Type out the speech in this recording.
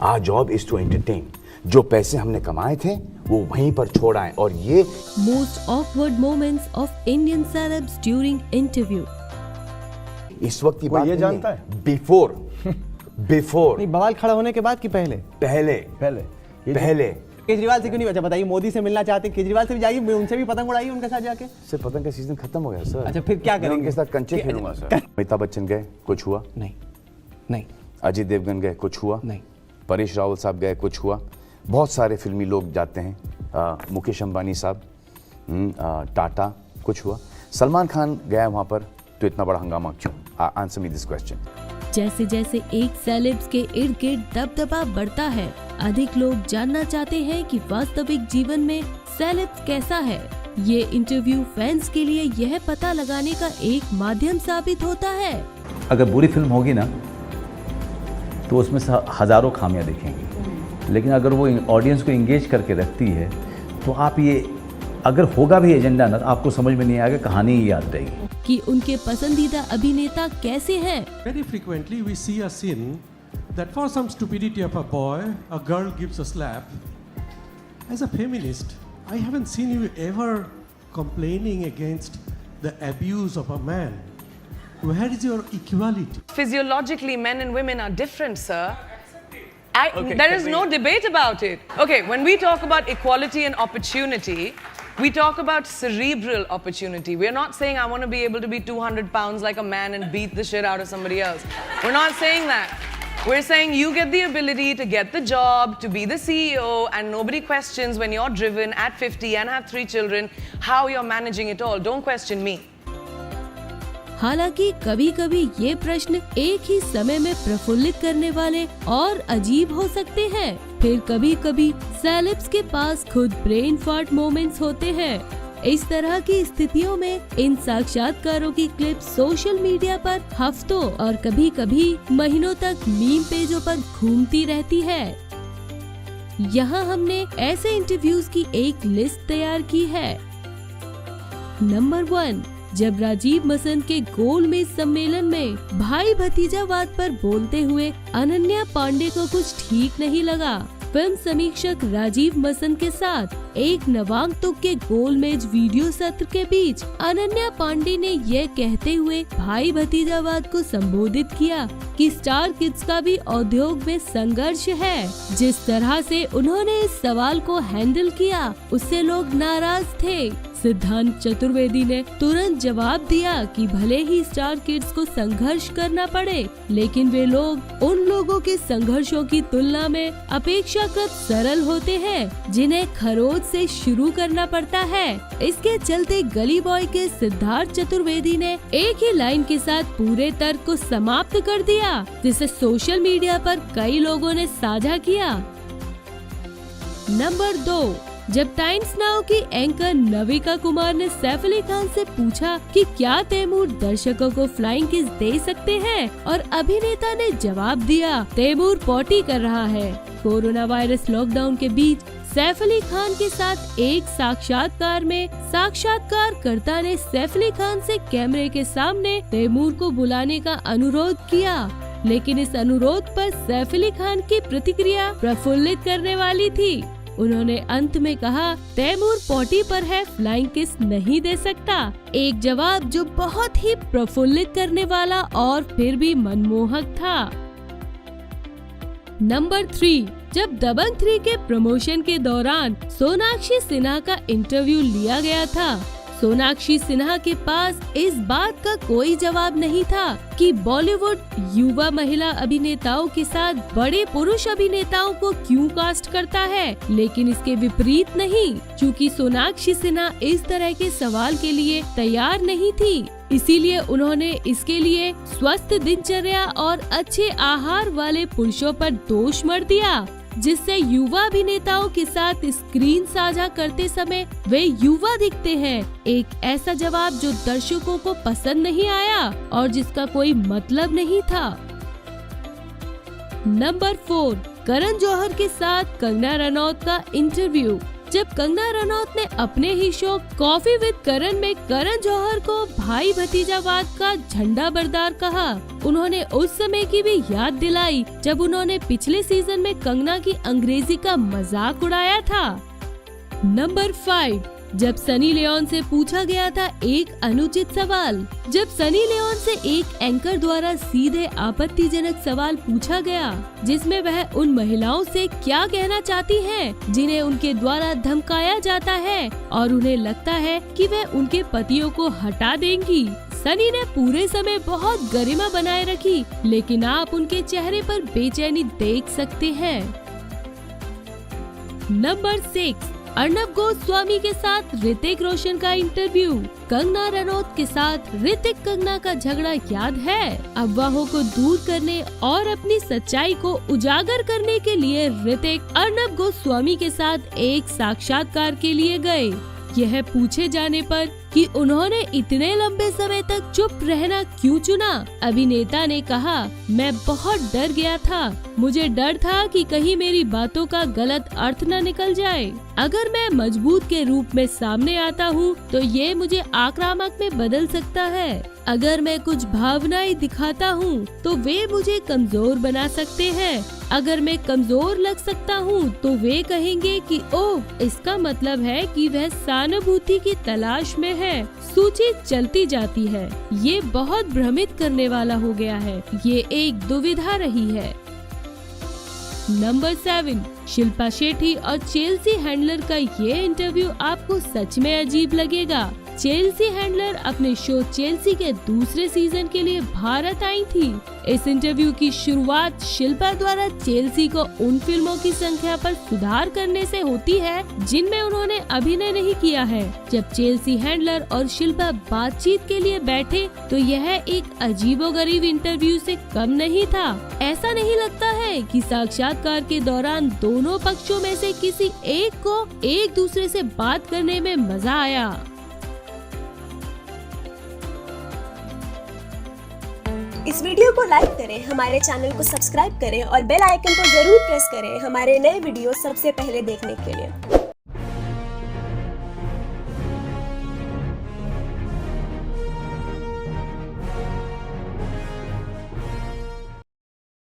Our job is to entertain. जो पैसे हमने कमाए थे वो वहीं पर छोड़ आए। और ये most awkward moments of Indian celebs during interview. इस वक्त की बात ये जानता है बिफोर नहीं, बवाल खड़ा होने के बाद कि पहले पहले केजरीवाल से क्यों नहीं बचा? बताइए, मोदी से मिलना चाहते हैं, केजरीवाल से भी जाइए, उनसे भी पतंग उड़ाइए उनके साथ जाके। सर पतंग का सीजन खत्म हो गया सर। अच्छा, फिर क्या करेंगे? उनके साथ कंचे खेलूंगा सर। अमिताभ बच्चन गए, कुछ हुआ नहीं। अजय देवगन गए, कुछ हुआ नहीं। परेश रावल साहब गए, कुछ हुआ। बहुत सारे फिल्मी लोग जाते हैं, मुकेश अंबानी साहब, टाटा, कुछ हुआ। सलमान खान गया वहां पर, तो इतना बड़ा हंगामा क्यों? Answer me this question. जैसे जैसे एक सेलेब्स के इर्द गिर्द दबदबा बढ़ता है, अधिक लोग जानना चाहते हैं कि वास्तविक जीवन में सेलेब्स कैसा है। ये इंटरव्यू फैंस के लिए यह पता लगाने का एक माध्यम साबित होता है। अगर बुरी फिल्म होगी ना तो उसमें से हजारों खामियां दिखेंगी, लेकिन अगर वो ऑडियंस को इंगेज करके रखती है तो आप ये, अगर होगा भी एजेंडा ना, तो आपको समझ में नहीं आएगा, कहानी ही याद रहेगी कि उनके पसंदीदा अभिनेता कैसे हैं। Very frequently we see a scene that for some stupidity of a boy, a girl gives a slap. As a feminist, I haven't seen you ever complaining against the abuse of a man. Where is your equality? Physiologically, men and women are different, sir. There is no debate about it. Okay, when we talk about equality and opportunity, we talk about cerebral opportunity. We're not saying I want to be able to be 200 pounds like a man and beat the shit out of somebody else. We're not saying that. We're saying you get the ability to get the job, to be the CEO, and nobody questions when you're driven at 50 and have 3 children how you're managing it all. Don't question me. हालांकि कभी कभी ये प्रश्न एक ही समय में प्रफुल्लित करने वाले और अजीब हो सकते हैं। फिर कभी कभी सेलेब्स के पास खुद ब्रेन फार्ट मोमेंट्स होते हैं। इस तरह की स्थितियों में इन साक्षात्कारों की क्लिप सोशल मीडिया पर हफ्तों और कभी कभी महीनों तक मीम पेजों पर घूमती रहती है। यहाँ हमने ऐसे इंटरव्यूज की एक लिस्ट तैयार की है। नंबर 1, जब राजीव मसन के गोलमेज सम्मेलन में भाई भतीजावाद पर बोलते हुए अनन्या पांडे को कुछ ठीक नहीं लगा। फिल्म समीक्षक राजीव मसन के साथ एक नवागंतुक के गोलमेज वीडियो सत्र के बीच अनन्या पांडे ने यह कहते हुए भाई भतीजावाद को संबोधित किया कि स्टार किड्स का भी उद्योग में संघर्ष है। जिस तरह से उन्होंने इस सवाल को हैंडल किया उससे लोग नाराज थे। सिद्धांत चतुर्वेदी ने तुरंत जवाब दिया कि भले ही स्टार किड्स को संघर्ष करना पड़े, लेकिन वे लोग उन लोगों के संघर्षों की तुलना में अपेक्षाकृत सरल होते हैं जिन्हें खरोच से शुरू करना पड़ता है। इसके चलते गली बॉय के सिद्धार्थ चतुर्वेदी ने एक ही लाइन के साथ पूरे तर्क को समाप्त कर दिया, जिसे सोशल मीडिया पर कई लोगों ने साझा किया। नंबर 2, जब टाइम्स नाउ की एंकर नविका कुमार ने सैफ अली खान से पूछा कि क्या तैमूर दर्शकों को फ्लाइंग किस दे सकते हैं, और अभिनेता ने जवाब दिया तैमूर पॉटी कर रहा है। कोरोना वायरस लॉकडाउन के बीच सैफ अली खान के साथ एक साक्षात्कार में साक्षात्कारकर्ता ने सैफ अली खान से कैमरे के सामने तैमूर को बुलाने का अनुरोध किया, लेकिन इस अनुरोध पर सैफ अली खान की प्रतिक्रिया प्रफुल्लित करने वाली थी। उन्होंने अंत में कहा तैमूर पॉटी पर है, फ्लाइंग किस नहीं दे सकता। एक जवाब जो बहुत ही प्रफुल्लित करने वाला और फिर भी मनमोहक था। नंबर 3, जब दबंग 3 के प्रमोशन के दौरान सोनाक्षी सिन्हा का इंटरव्यू लिया गया था, सोनाक्षी सिन्हा के पास इस बात का कोई जवाब नहीं था कि बॉलीवुड युवा महिला अभिनेताओं के साथ बड़े पुरुष अभिनेताओं को क्यों कास्ट करता है, लेकिन इसके विपरीत नहीं, क्योंकि सोनाक्षी सिन्हा इस तरह के सवाल के लिए तैयार नहीं थी। इसीलिए उन्होंने इसके लिए स्वस्थ दिनचर्या और अच्छे आहार वाले पुरुषों पर दोष मढ़ दिया, जिससे युवा अभिनेताओं के साथ स्क्रीन साझा करते समय वे युवा दिखते हैं। एक ऐसा जवाब जो दर्शकों को पसंद नहीं आया और जिसका कोई मतलब नहीं था। नंबर 4, करण जौहर के साथ कंगना रनौत का इंटरव्यू। जब कंगना रनौत ने अपने ही शो कॉफी विद करण में करण जौहर को भाई भतीजावाद का झंडा बरदार कहा। उन्होंने उस समय की भी याद दिलाई जब उन्होंने पिछले सीजन में कंगना की अंग्रेजी का मजाक उड़ाया था। नंबर 5, जब सनी लियोन से पूछा गया था एक अनुचित सवाल। जब सनी लियोन से एक एंकर द्वारा सीधे आपत्तिजनक सवाल पूछा गया जिसमें वह उन महिलाओं से क्या कहना चाहती हैं जिन्हें उनके द्वारा धमकाया जाता है और उन्हें लगता है कि वह उनके पतियों को हटा देंगी, सनी ने पूरे समय बहुत गरिमा बनाए रखी, लेकिन आप उनके चेहरे पर बेचैनी देख सकते हैं। नंबर 6, अर्नब गोस्वामी के साथ ऋतिक रोशन का इंटरव्यू। कंगना रनौत के साथ ऋतिक कंगना का झगड़ा याद है? अफवाहों को दूर करने और अपनी सच्चाई को उजागर करने के लिए ऋतिक अर्नब गोस्वामी के साथ एक साक्षात्कार के लिए गए। यह पूछे जाने पर कि उन्होंने इतने लंबे समय तक चुप रहना क्यों चुना, अभिनेता ने कहा, मैं बहुत डर गया था। मुझे डर था कि कहीं मेरी बातों का गलत अर्थ न निकल जाए। अगर मैं मजबूत के रूप में सामने आता हूँ तो ये मुझे आक्रामक में बदल सकता है। अगर मैं कुछ भावनाएं दिखाता हूँ तो वे मुझे कमजोर बना सकते हैं। अगर मैं कमजोर लग सकता हूँ तो वे कहेंगे कि ओह, इसका मतलब है कि वह सहानुभूति की तलाश में है। सूची चलती जाती है। ये बहुत भ्रमित करने वाला हो गया है। ये एक दुविधा रही है। नंबर 7, शिल्पा शेट्टी और चेल्सी हैंडलर का ये इंटरव्यू आपको सच में अजीब लगेगा। चेल्सी हैंडलर अपने शो चेल्सी के दूसरे सीजन के लिए भारत आई थी। इस इंटरव्यू की शुरुआत शिल्पा द्वारा चेल्सी को उन फिल्मों की संख्या पर सुधार करने से होती है जिनमें उन्होंने अभिनय नहीं किया है। जब चेल्सी हैंडलर और शिल्पा बातचीत के लिए बैठे तो यह एक अजीबोगरीब इंटरव्यू से कम नहीं था। ऐसा नहीं लगता है कि साक्षात्कार के दौरान दोनों पक्षों में से किसी एक को एक दूसरे से बात करने में मजा आया। इस वीडियो को लाइक करें, हमारे चैनल को सब्सक्राइब करें और बेल आइकन को जरूर प्रेस करें हमारे नए वीडियो सबसे पहले देखने के लिए।